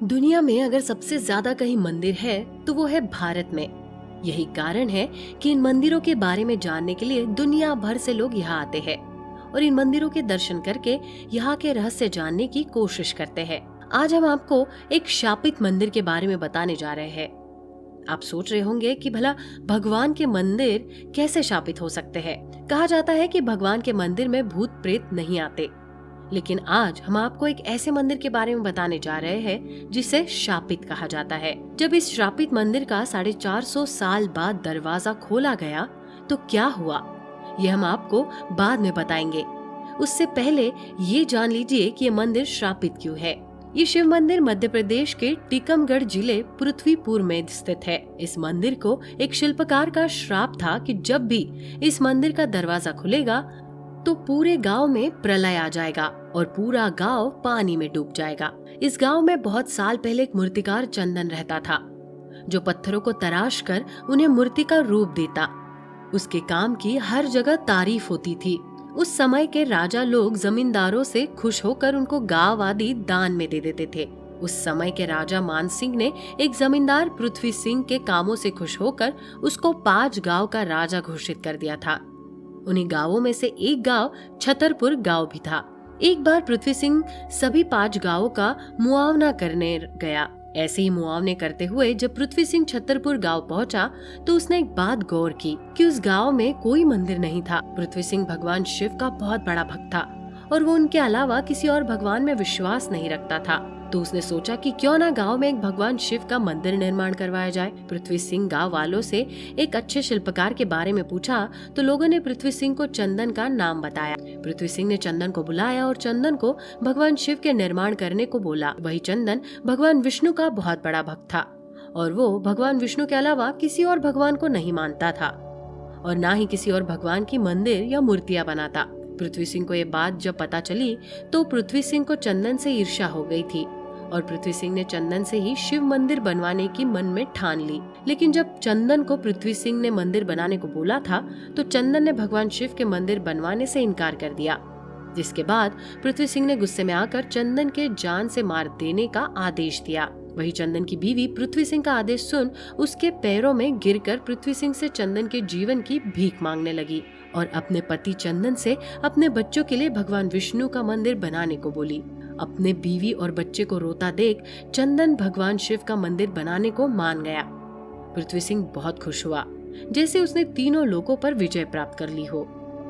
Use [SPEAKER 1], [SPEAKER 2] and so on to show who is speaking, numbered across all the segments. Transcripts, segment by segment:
[SPEAKER 1] दुनिया में अगर सबसे ज्यादा कहीं मंदिर है तो वो है भारत में। यही कारण है कि इन मंदिरों के बारे में जानने के लिए दुनिया भर से लोग यहाँ आते हैं और इन मंदिरों के दर्शन करके यहाँ के रहस्य जानने की कोशिश करते हैं। आज हम आपको एक शापित मंदिर के बारे में बताने जा रहे हैं। आप सोच रहे होंगे कि भला भगवान के मंदिर कैसे शापित हो सकते हैं। कहा जाता है कि भगवान के मंदिर में भूत प्रेत नहीं आते, लेकिन आज हम आपको एक ऐसे मंदिर के बारे में बताने जा रहे हैं जिसे शापित कहा जाता है। जब इस शापित मंदिर का 450 साल बाद दरवाजा खोला गया तो क्या हुआ, ये हम आपको बाद में बताएंगे। उससे पहले ये जान लीजिए कि ये मंदिर शापित क्यों है। ये शिव मंदिर मध्य प्रदेश के टीकमगढ़ जिले पृथ्वीपुर में स्थित है। इस मंदिर को एक शिल्पकार का श्राप था कि जब भी इस मंदिर का दरवाजा खुलेगा तो पूरे गांव में प्रलय आ जाएगा और पूरा गांव पानी में डूब जाएगा। इस गांव में बहुत साल पहले एक मूर्तिकार चंदन रहता था, जो पत्थरों को तराश कर उन्हें मूर्ति का रूप देता। उसके काम की हर जगह तारीफ होती थी। उस समय के राजा लोग जमींदारों से खुश होकर उनको गांव आदि दान में दे देते थे। उस समय के राजा मान सिंह ने एक जमींदार पृथ्वी सिंह के कामों से खुश होकर उसको 5 गांव का राजा घोषित कर दिया था। उन्हीं गांवों में से एक गांव छतरपुर गांव भी था। एक बार पृथ्वी सिंह सभी 5 गांवों का मुआवना करने गया। ऐसे ही मुआवने करते हुए जब पृथ्वी सिंह छतरपुर गांव पहुंचा तो उसने एक बात गौर की कि उस गांव में कोई मंदिर नहीं था। पृथ्वी सिंह भगवान शिव का बहुत बड़ा भक्त था और वो उनके अलावा किसी और भगवान में विश्वास नहीं रखता था। तो उसने सोचा कि क्यों ना गांव में एक भगवान शिव का मंदिर निर्माण करवाया जाए। पृथ्वी सिंह गांव वालों से एक अच्छे शिल्पकार के बारे में पूछा तो लोगों ने पृथ्वी सिंह को चंदन का नाम बताया। पृथ्वी सिंह ने चंदन को बुलाया और चंदन को भगवान शिव के निर्माण करने को बोला। वही चंदन भगवान विष्णु का बहुत बड़ा भक्त था और वो भगवान विष्णु के अलावा किसी और भगवान को नहीं मानता था और न ही किसी और भगवान की मंदिर या मूर्तियां बनाता। पृथ्वी सिंह को ये बात जब पता चली तो पृथ्वी सिंह को चंदन से ईर्ष्या हो गई थी और पृथ्वी सिंह ने चंदन से ही शिव मंदिर बनवाने की मन में ठान ली। लेकिन जब चंदन को पृथ्वी सिंह ने मंदिर बनाने को बोला था तो चंदन ने भगवान शिव के मंदिर बनवाने से इनकार कर दिया, जिसके बाद पृथ्वी सिंह ने गुस्से में आकर चंदन के जान से मार देने का आदेश दिया। वही चंदन की बीवी पृथ्वी सिंह का आदेश सुन उसके पैरों में गिरकर पृथ्वी सिंह से चंदन के जीवन की भीख मांगने लगी और अपने पति चंदन से अपने बच्चों के लिए भगवान विष्णु का मंदिर बनाने को बोली। अपने बीवी और बच्चे को रोता देख चंदन भगवान शिव का मंदिर बनाने को मान गया। पृथ्वी सिंह बहुत खुश हुआ, जैसे उसने तीनों लोगों पर विजय प्राप्त कर ली हो।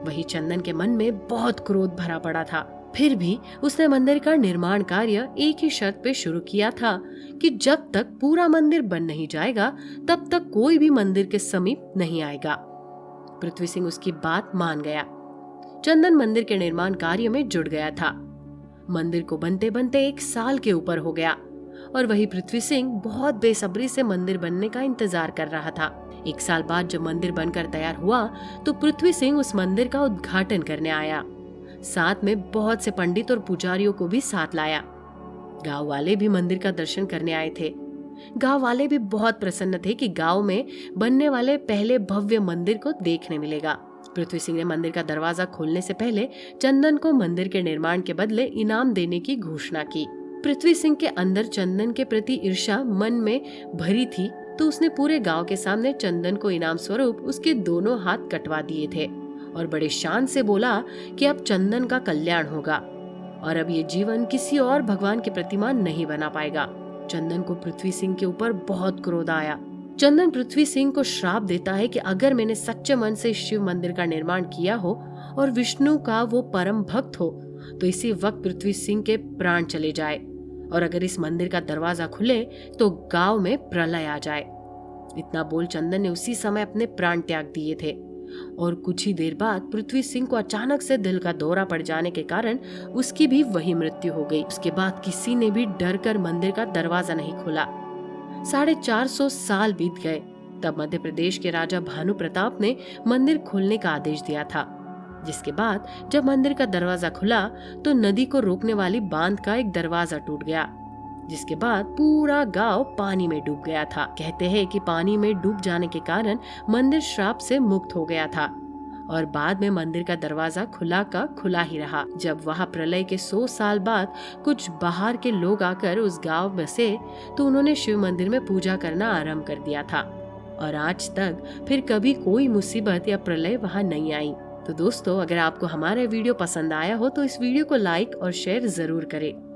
[SPEAKER 1] वही चंदन के मन में बहुत क्रोध भरा पड़ा था। फिर भी उसने मंदिर का निर्माण कार्य एक ही शर्त पे शुरू किया था कि जब तक पूरा मंदिर बन नहीं जाएगा तब तक कोई भी मंदिर के समीप नहीं आएगा। पृथ्वी सिंह उसकी बात मान गया। चंदन मंदिर के निर्माण कार्य में जुट गया था। मंदिर को बनते बनते 1 साल के ऊपर हो गया और वही पृथ्वी सिंह बहुत बेसब्री से मंदिर बनने का इंतजार कर रहा था। 1 साल बाद जब मंदिर बनकर तैयार हुआ तो पृथ्वी सिंह उस मंदिर का उद्घाटन करने आया। साथ में बहुत से पंडित और पुजारियों को भी साथ लाया। गांव वाले भी मंदिर का दर्शन करने आए थे। गांव वाले भी बहुत प्रसन्न थे कि गांव में बनने वाले पहले भव्य मंदिर को देखने मिलेगा। पृथ्वी सिंह ने मंदिर का दरवाजा खोलने से पहले चंदन को मंदिर के निर्माण के बदले इनाम देने की घोषणा की। पृथ्वी सिंह के अंदर चंदन के प्रति ईर्ष्या मन में भरी थी तो उसने पूरे गांव के सामने चंदन को इनाम स्वरूप उसके दोनों हाथ कटवा दिए थे और बड़े शान से बोला कि अब चंदन का कल्याण होगा और अब ये जीवन किसी और भगवान की प्रतिमा नहीं बना पाएगा। चंदन को पृथ्वी सिंह के ऊपर बहुत क्रोध आया। चंदन पृथ्वी सिंह को श्राप देता है कि अगर मैंने सच्चे मन से शिव मंदिर का निर्माण किया हो और विष्णु का वो परम भक्त हो तो इसी वक्त पृथ्वी सिंह के प्राण चले जाए और अगर इस मंदिर का दरवाजा खुले तो गांव में प्रलय आ जाए। इतना बोल चंदन ने उसी समय अपने प्राण त्याग दिए थे और कुछ ही देर बाद पृथ्वी सिंह को अचानक से दिल का दौरा पड़ जाने के कारण उसकी भी वही मृत्यु हो गई। उसके बाद किसी ने भी डर कर मंदिर का दरवाजा नहीं खोला। 450 साल बीत गए तब मध्य प्रदेश के राजा भानु प्रताप ने मंदिर खोलने का आदेश दिया था, जिसके बाद जब मंदिर का दरवाजा खुला तो नदी को रोकने वाली बांध का एक दरवाजा टूट गया, जिसके बाद पूरा गांव पानी में डूब गया था। कहते हैं कि पानी में डूब जाने के कारण मंदिर श्राप से मुक्त हो गया था और बाद में मंदिर का दरवाजा खुला का खुला ही रहा। जब वहाँ प्रलय के 100 साल बाद कुछ बाहर के लोग आकर उस गांव बसे तो उन्होंने शिव मंदिर में पूजा करना आरंभ कर दिया था और आज तक फिर कभी कोई मुसीबत या प्रलय वहाँ नहीं आई। तो दोस्तों, अगर आपको हमारा वीडियो पसंद आया हो तो इस वीडियो को लाइक और शेयर जरूर करें।